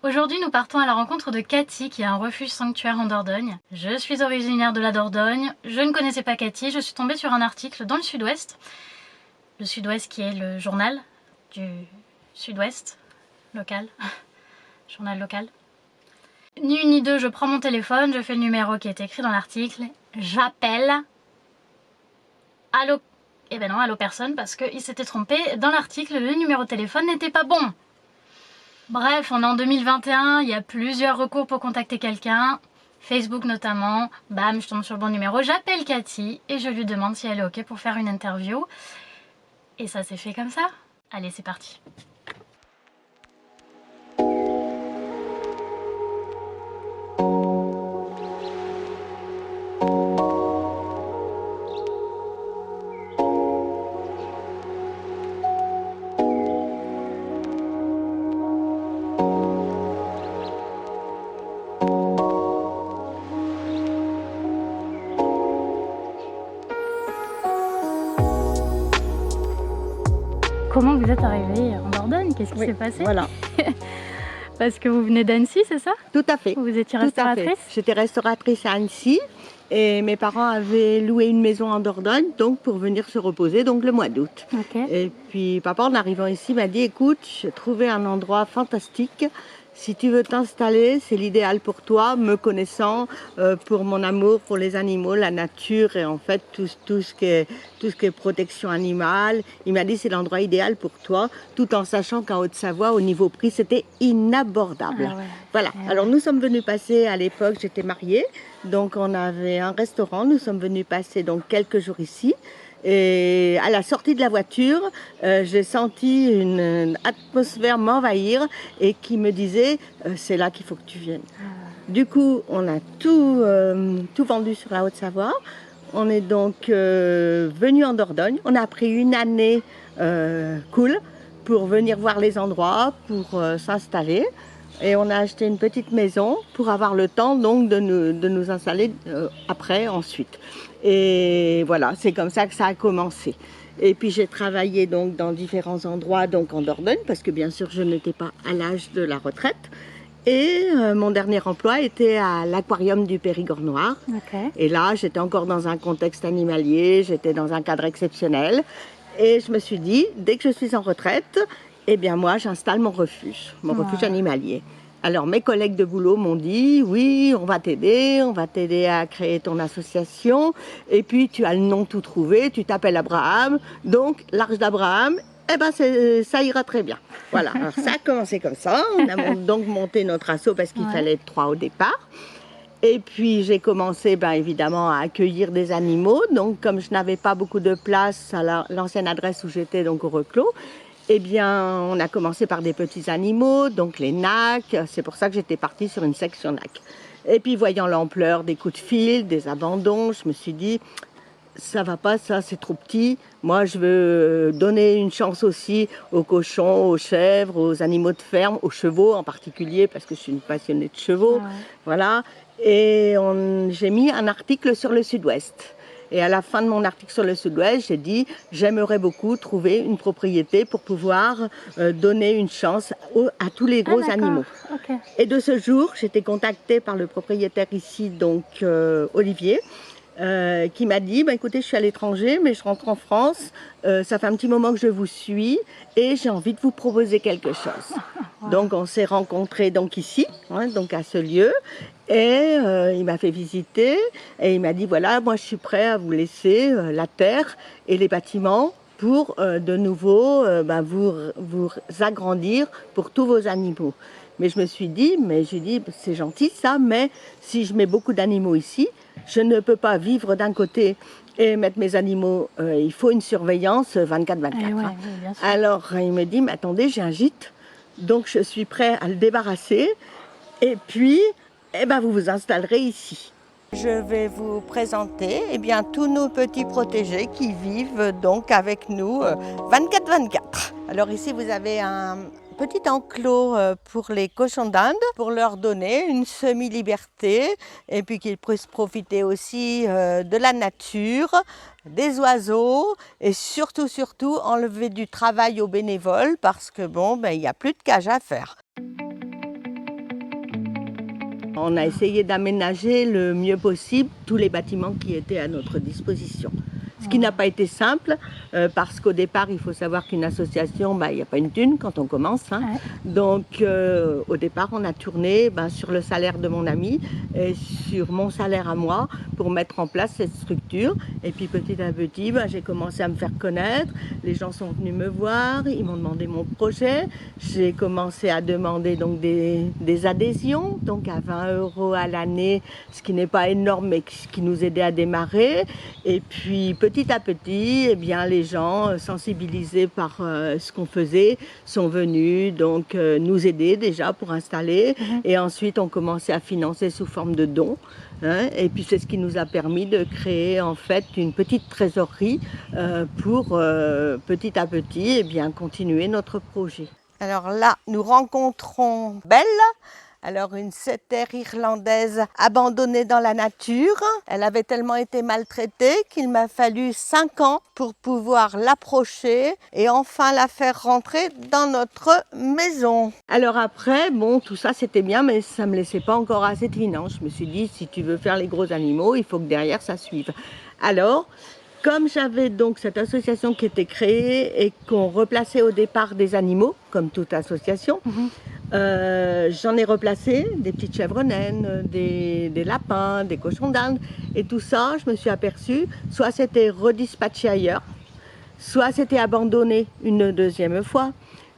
Aujourd'hui, nous partons à la rencontre de Cathy, qui a un refuge sanctuaire en Dordogne. Je suis originaire de la Dordogne, je ne connaissais pas Cathy, je suis tombée sur un article dans le Sud-Ouest. Le Sud-Ouest qui est le journal du Sud-Ouest, local, journal local. Ni une ni deux, je prends mon téléphone, je fais le numéro qui est écrit dans l'article, j'appelle. Allô? Eh ben non, allô personne, parce qu'il s'était trompé. Dans l'article, le numéro de téléphone n'était pas bon. Bref, on est en 2021, il y a plusieurs recours pour contacter quelqu'un, Facebook notamment. Bam, je tombe sur le bon numéro, j'appelle Cathy et je lui demande si elle est OK pour faire une interview. Et ça s'est fait comme ça. Allez, c'est parti. Comment vous êtes arrivé en Dordogne? Qu'est-ce qui s'est passé? Voilà. Parce que vous venez d'Annecy, c'est ça? Tout à fait. Vous étiez Tout à restauratrice? fait. J'étais restauratrice à Annecy et mes parents avaient loué une maison en Dordogne donc pour venir se reposer donc le mois d'août. Okay. Et puis papa en arrivant ici m'a dit écoute, j'ai trouvé un endroit fantastique. Si tu veux t'installer, c'est l'idéal pour toi, me connaissant, pour mon amour pour les animaux, la nature et en fait tout ce qui est protection animale. Il m'a dit c'est l'endroit idéal pour toi, tout en sachant qu'en Haute-Savoie, au niveau prix, c'était inabordable. Ah ouais. Voilà. Alors nous sommes venus passer, à l'époque, j'étais mariée, donc on avait un restaurant. Nous sommes venus passer donc quelques jours ici. Et à la sortie de la voiture, j'ai senti une atmosphère m'envahir et qui me disait c'est là qu'il faut que tu viennes. Du coup, on a tout vendu sur la Haute-Savoie. On est donc venu en Dordogne. On a pris une année cool pour venir voir les endroits, pour s'installer. Et on a acheté une petite maison pour avoir le temps donc de nous installer ensuite. Et voilà, c'est comme ça que ça a commencé. Et puis j'ai travaillé donc dans différents endroits donc en Dordogne parce que bien sûr je n'étais pas à l'âge de la retraite. Et mon dernier emploi était à l'aquarium du Périgord noir. Okay. Et là j'étais encore dans un contexte animalier, j'étais dans un cadre exceptionnel. Et je me suis dit, dès que je suis en retraite, eh bien moi j'installe mon refuge animalier. Alors mes collègues de boulot m'ont dit, oui, on va t'aider à créer ton association. Et puis tu as le nom tout trouvé, tu t'appelles Abraham, donc l'Arche d'Abraham, eh ben ça ira très bien. Voilà, alors ça a commencé comme ça, on a donc monté notre asso parce qu'il fallait être 3 au départ. Et puis j'ai commencé évidemment à accueillir des animaux. Donc comme je n'avais pas beaucoup de place à l'ancienne adresse où j'étais, donc au Reclos, eh bien on a commencé par des petits animaux, donc les nacs. C'est pour ça que j'étais partie sur une section nac. Et puis voyant l'ampleur des coups de fil, des abandons, je me suis dit ça va pas, ça c'est trop petit. Moi je veux donner une chance aussi aux cochons, aux chèvres, aux animaux de ferme, aux chevaux en particulier parce que je suis une passionnée de chevaux. Voilà. Et j'ai mis un article sur le Sud-Ouest. Et à la fin de mon article sur le Sud-Ouest, j'ai dit j'aimerais beaucoup trouver une propriété pour pouvoir donner une chance à tous les gros animaux. Okay. Et de ce jour, j'ai été contactée par le propriétaire ici, donc Olivier, qui m'a dit écoutez, je suis à l'étranger, mais je rentre en France. Ça fait un petit moment que je vous suis et j'ai envie de vous proposer quelque chose. Donc on s'est rencontrés donc ici, donc à ce lieu. Et il m'a fait visiter et il m'a dit voilà, moi je suis prêt à vous laisser la terre et les bâtiments pour de nouveau vous agrandir pour tous vos animaux. Mais je me suis dit, c'est gentil ça, mais si je mets beaucoup d'animaux ici, je ne peux pas vivre d'un côté et mettre mes animaux, il faut une surveillance 24/24. Alors il me dit, mais attendez, j'ai un gîte, donc je suis prêt à le débarrasser et puis vous vous installerez ici. Je vais vous présenter tous nos petits protégés qui vivent donc avec nous 24/24. Alors ici vous avez un petit enclos pour les cochons d'Inde pour leur donner une semi-liberté et puis qu'ils puissent profiter aussi de la nature, des oiseaux et surtout enlever du travail aux bénévoles parce que il n'y a plus de cage à faire. On a essayé d'aménager le mieux possible tous les bâtiments qui étaient à notre disposition. Ce qui n'a pas été simple, parce qu'au départ, il faut savoir qu'une association, il n'y a pas une thune quand on commence. Hein. Ouais. Donc, au départ, on a tourné sur le salaire de mon ami et sur mon salaire à moi pour mettre en place cette structure. Et puis, petit à petit, j'ai commencé à me faire connaître. Les gens sont venus me voir, ils m'ont demandé mon projet. J'ai commencé à demander donc des adhésions, donc à 20 € à l'année, ce qui n'est pas énorme, mais qui nous aidait à démarrer. Et puis, petit à petit, eh bien, les gens sensibilisés par ce qu'on faisait sont venus donc nous aider déjà pour installer. Et ensuite, on commençait à financer sous forme de dons. Hein, et puis, c'est ce qui nous a permis de créer en fait une petite trésorerie pour petit à petit eh bien, continuer notre projet. Alors là, nous rencontrons Belle. Alors une setter irlandaise abandonnée dans la nature. Elle avait tellement été maltraitée qu'il m'a fallu 5 ans pour pouvoir l'approcher et enfin la faire rentrer dans notre maison. Alors après, bon, tout ça c'était bien, mais ça ne me laissait pas encore assez de finances. Je me suis dit, si tu veux faire les gros animaux, il faut que derrière ça suive. Alors, comme j'avais donc cette association qui était créée et qu'on replaçait au départ des animaux, comme toute association, j'en ai replacé des petites chèvres naines, des lapins, des cochons d'Inde. Et tout ça, je me suis aperçue, soit c'était redispatché ailleurs, soit c'était abandonné une deuxième fois,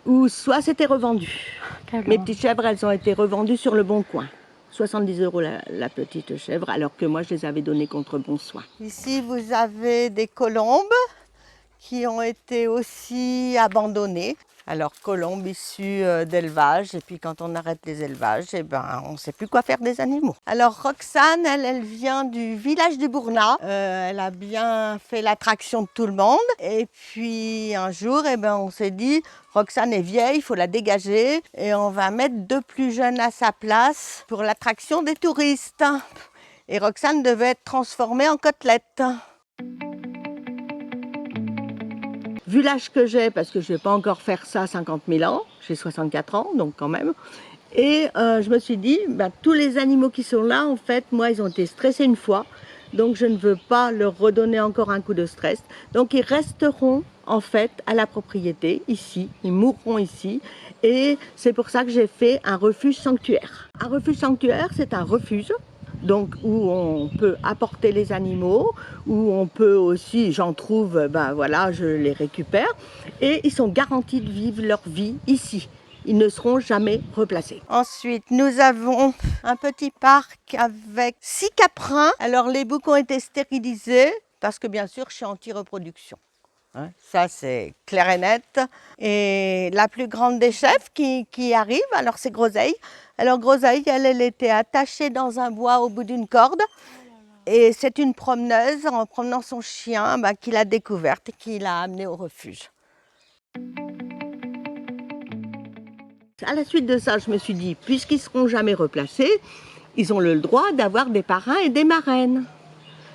ou soit c'était revendu. Mes petites chèvres, elles ont été revendues sur le Bon Coin. 70 € la petite chèvre, alors que moi, je les avais données contre bon soin. Ici, vous avez des colombes qui ont été aussi abandonnées. Alors, colombes issues d'élevage, et puis quand on arrête les élevages, on ne sait plus quoi faire des animaux. Alors, Roxane, elle vient du village du Bournat. Elle a bien fait l'attraction de tout le monde. Et puis, un jour, on s'est dit, Roxane est vieille, il faut la dégager. Et on va mettre 2 plus jeunes à sa place pour l'attraction des touristes. Et Roxane devait être transformée en côtelette. Vu l'âge que j'ai, parce que je ne vais pas encore faire ça 50 000 ans, j'ai 64 ans, donc quand même. Et je me suis dit, tous les animaux qui sont là, en fait, moi, ils ont été stressés une fois. Donc, je ne veux pas leur redonner encore un coup de stress. Donc, ils resteront, en fait, à la propriété, ici. Ils mourront ici. Et c'est pour ça que j'ai fait un refuge sanctuaire. Un refuge sanctuaire, c'est un refuge. Donc où on peut apporter les animaux, où on peut aussi, j'en trouve, voilà, je les récupère. Et ils sont garantis de vivre leur vie ici. Ils ne seront jamais replacés. Ensuite, nous avons un petit parc avec 6 caprins. Alors les boucs ont été stérilisés parce que bien sûr, je suis anti-reproduction. Hein, ça, c'est clair et net. Et la plus grande des chèvres qui arrive, alors c'est Groseille. Alors Groseille, elle était attachée dans un bois au bout d'une corde. Et c'est une promeneuse, en promenant son chien, qui l'a découverte et qui l'a amenée au refuge. À la suite de ça, je me suis dit, puisqu'ils ne seront jamais replacés, ils ont le droit d'avoir des parrains et des marraines.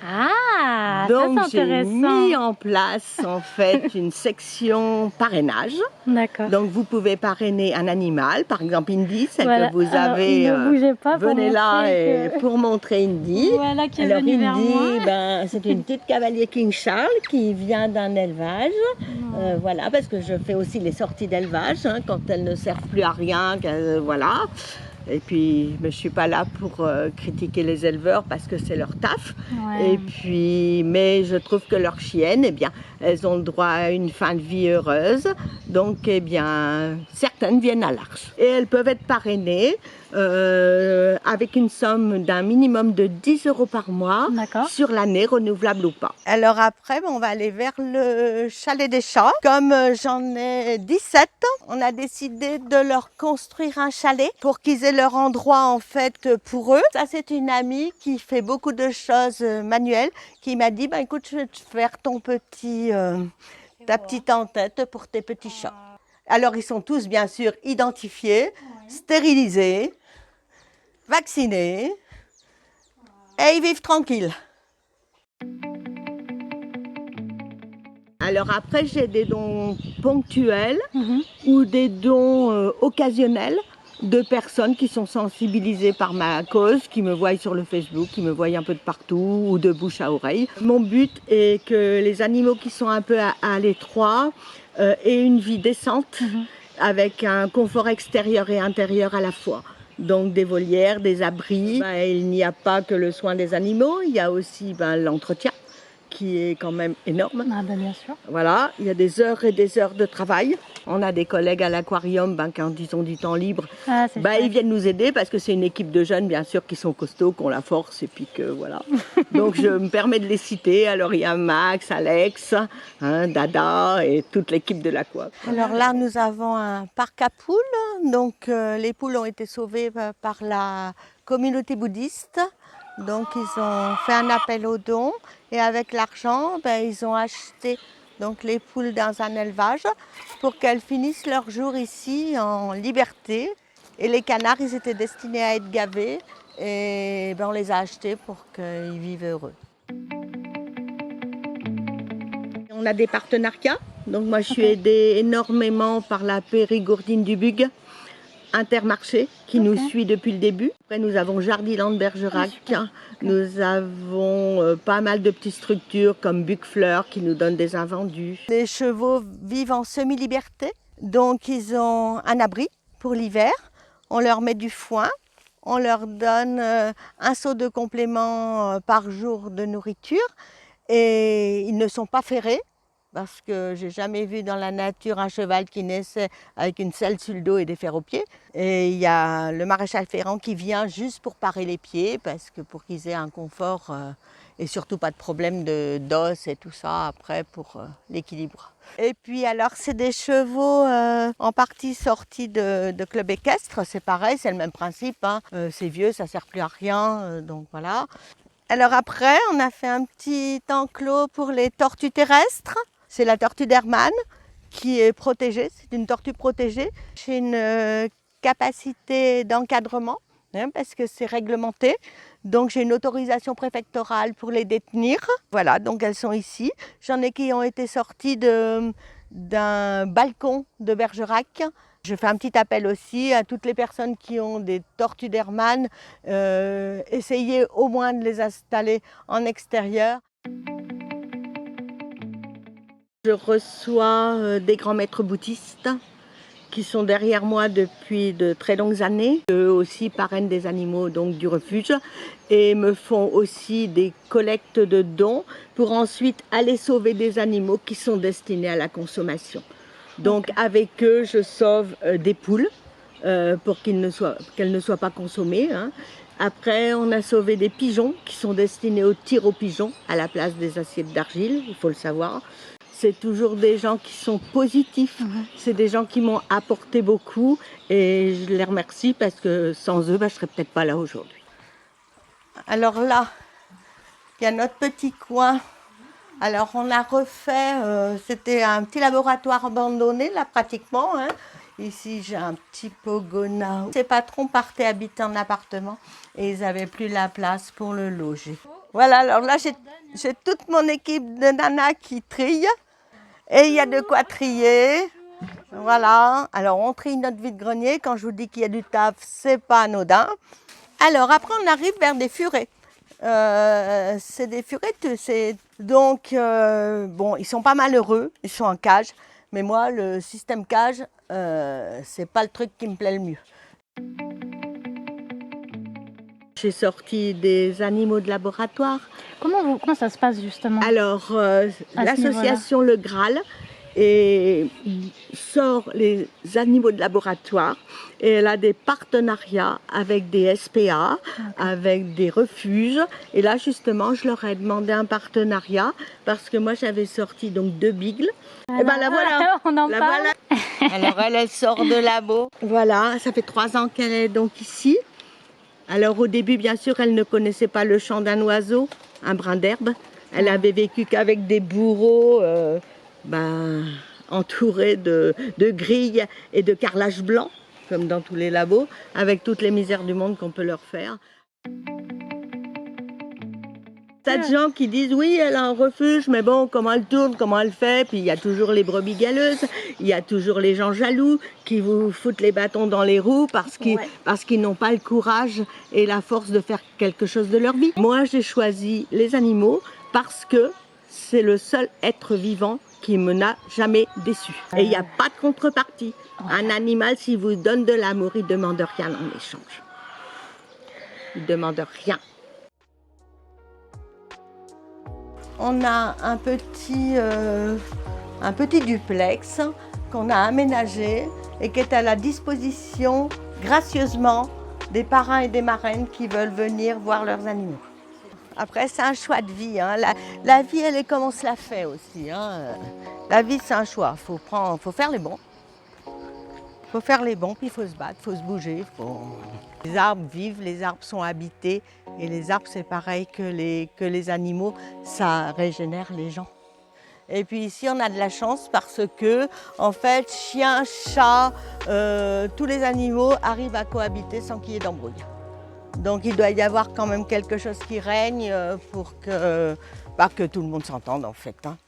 Ah, donc ça c'est intéressant. J'ai mis en place en fait une section parrainage. D'accord. Donc vous pouvez parrainer un animal, par exemple Indy, celle voilà. que vous avez. Ne bougez pas venez là pour montrer Indy. Voilà qui est Alors venu vers moi. Indy, c'est une petite cavalier King Charles qui vient d'un élevage. Voilà, parce que je fais aussi les sorties d'élevage quand elles ne servent plus à rien. Voilà. Et puis, je ne suis pas là pour critiquer les éleveurs parce que c'est leur taf. Ouais. Et puis, mais je trouve que leurs chiennes, elles ont le droit à une fin de vie heureuse. Donc, certaines viennent à l'arche. Et elles peuvent être parrainées avec une somme d'un minimum de 10 € par mois sur l'année, renouvelable ou pas. Alors après, on va aller vers le chalet des chats. Comme j'en ai 17, on a décidé de leur construire un chalet pour qu'ils aient leur endroit en fait pour eux. Ça, c'est une amie qui fait beaucoup de choses manuelles qui m'a dit, écoute, je vais te faire ta petite en-tête pour tes petits chats. Alors, ils sont tous bien sûr identifiés, stérilisés, vaccinés et ils vivent tranquilles. Alors après, j'ai des dons ponctuels ou des dons occasionnels de personnes qui sont sensibilisées par ma cause, qui me voient sur le Facebook, qui me voient un peu de partout ou de bouche à oreille. Mon but est que les animaux qui sont un peu à l'étroit aient une vie décente avec un confort extérieur et intérieur à la fois. Donc des volières, des abris. Il n'y a pas que le soin des animaux, il y a aussi l'entretien qui est quand même énorme. Ah ben bien sûr. Voilà, il y a des heures et des heures de travail. On a des collègues à l'aquarium, quand ils ont du temps libre, ils viennent nous aider parce que c'est une équipe de jeunes, bien sûr, qui sont costauds, qui ont la force et puis que voilà. Donc je me permets de les citer. Alors il y a Max, Alex, Dada et toute l'équipe de l'Aqua. Alors là, nous avons un parc à poules. Donc les poules ont été sauvées par la communauté bouddhiste. Donc ils ont fait un appel aux dons et avec l'argent, ils ont acheté donc, les poules dans un élevage pour qu'elles finissent leur jour ici en liberté. Et les canards, ils étaient destinés à être gavés et on les a achetés pour qu'ils vivent heureux. On a des partenariats. Donc moi je suis aidée énormément par la Périgourdine du Bug, Intermarché, qui nous suit depuis le début. Après, nous avons Jardiland Bergerac, nous avons pas mal de petites structures comme Bucfleur qui nous donnent des invendus. Les chevaux vivent en semi-liberté, donc ils ont un abri pour l'hiver. On leur met du foin, on leur donne un seau de complément par jour de nourriture et ils ne sont pas ferrés. Parce que j'ai jamais vu dans la nature un cheval qui naissait avec une selle sur le dos et des fers aux pieds. Et il y a le maréchal Ferrand qui vient juste pour parer les pieds, parce que pour qu'ils aient un confort et surtout pas de problème d'os et tout ça après pour l'équilibre. Et puis alors c'est des chevaux en partie sortis de club équestre, c'est pareil, c'est le même principe. C'est vieux, ça sert plus à rien, donc voilà. Alors après, on a fait un petit enclos pour les tortues terrestres. C'est la tortue d'Hermann qui est protégée, c'est une tortue protégée. J'ai une capacité d'encadrement parce que c'est réglementé. Donc j'ai une autorisation préfectorale pour les détenir. Voilà, donc elles sont ici. J'en ai qui ont été sorties d'un balcon de Bergerac. Je fais un petit appel aussi à toutes les personnes qui ont des tortues d'Hermann. Essayez au moins de les installer en extérieur. Je reçois des grands maîtres bouddhistes qui sont derrière moi depuis de très longues années. Eux aussi parrainent des animaux donc, du refuge et me font aussi des collectes de dons pour ensuite aller sauver des animaux qui sont destinés à la consommation. Donc avec eux, je sauve des poules pour qu'elles ne soient pas consommées. Après, on a sauvé des pigeons qui sont destinés au tir aux pigeons à la place des assiettes d'argile, il faut le savoir. C'est toujours des gens qui sont positifs, c'est des gens qui m'ont apporté beaucoup et je les remercie parce que sans eux, je ne serais peut-être pas là aujourd'hui. Alors là, il y a notre petit coin. Alors on a refait, c'était un petit laboratoire abandonné là pratiquement. Ici j'ai un petit pogona. Ses patrons partaient habiter en appartement et ils n'avaient plus la place pour le loger. Voilà, alors là j'ai toute mon équipe de nanas qui trient. Et il y a de quoi trier, voilà. Alors on trie notre vide-grenier, quand je vous dis qu'il y a du taf, c'est pas anodin. Alors après on arrive vers des furets. C'est des furets, donc bon, ils sont pas malheureux, ils sont en cage. Mais moi, le système cage, c'est pas le truc qui me plaît le mieux. J'ai sorti des animaux de laboratoire. Comment ça se passe justement? Alors, l'association Le Graal sort les animaux de laboratoire et elle a des partenariats avec des SPA, avec des refuges. Et là, justement, je leur ai demandé un partenariat parce que moi, j'avais sorti donc 2 beagles. Et ben la voilà, on en parle. Voilà. Alors, elle sort de labo. Voilà, ça fait 3 ans qu'elle est donc ici. Alors au début, bien sûr, elle ne connaissait pas le chant d'un oiseau, un brin d'herbe. Elle avait vécu qu'avec des bourreaux entourés de grilles et de carrelage blanc, comme dans tous les labos, avec toutes les misères du monde qu'on peut leur faire. Tas de gens qui disent oui, elle a un refuge, mais bon, comment elle tourne, comment elle fait. Puis il y a toujours les brebis galeuses, il y a toujours les gens jaloux qui vous foutent les bâtons dans les roues parce qu'ils n'ont pas le courage et la force de faire quelque chose de leur vie. Moi, j'ai choisi les animaux parce que c'est le seul être vivant qui me n'a jamais déçu. Et il n'y a pas de contrepartie. Un animal, s'il vous donne de l'amour, il ne demande rien en échange. Il ne demande rien. On a un petit duplex qu'on a aménagé et qui est à la disposition gracieusement des parrains et des marraines qui veulent venir voir leurs animaux. Après, c'est un choix de vie. Hein. La vie, elle est comme on se la fait aussi. Hein. La vie, c'est un choix. Faut faire les bons. Il faut faire les bons, puis il faut se battre, il faut se bouger. Les arbres vivent, les arbres sont habités. Et les arbres, c'est pareil que les animaux, ça régénère les gens. Et puis ici, on a de la chance parce que, en fait, chiens, chats, tous les animaux arrivent à cohabiter sans qu'il y ait d'embrouille. Donc il doit y avoir quand même quelque chose qui règne pour que tout le monde s'entende, en fait. Hein.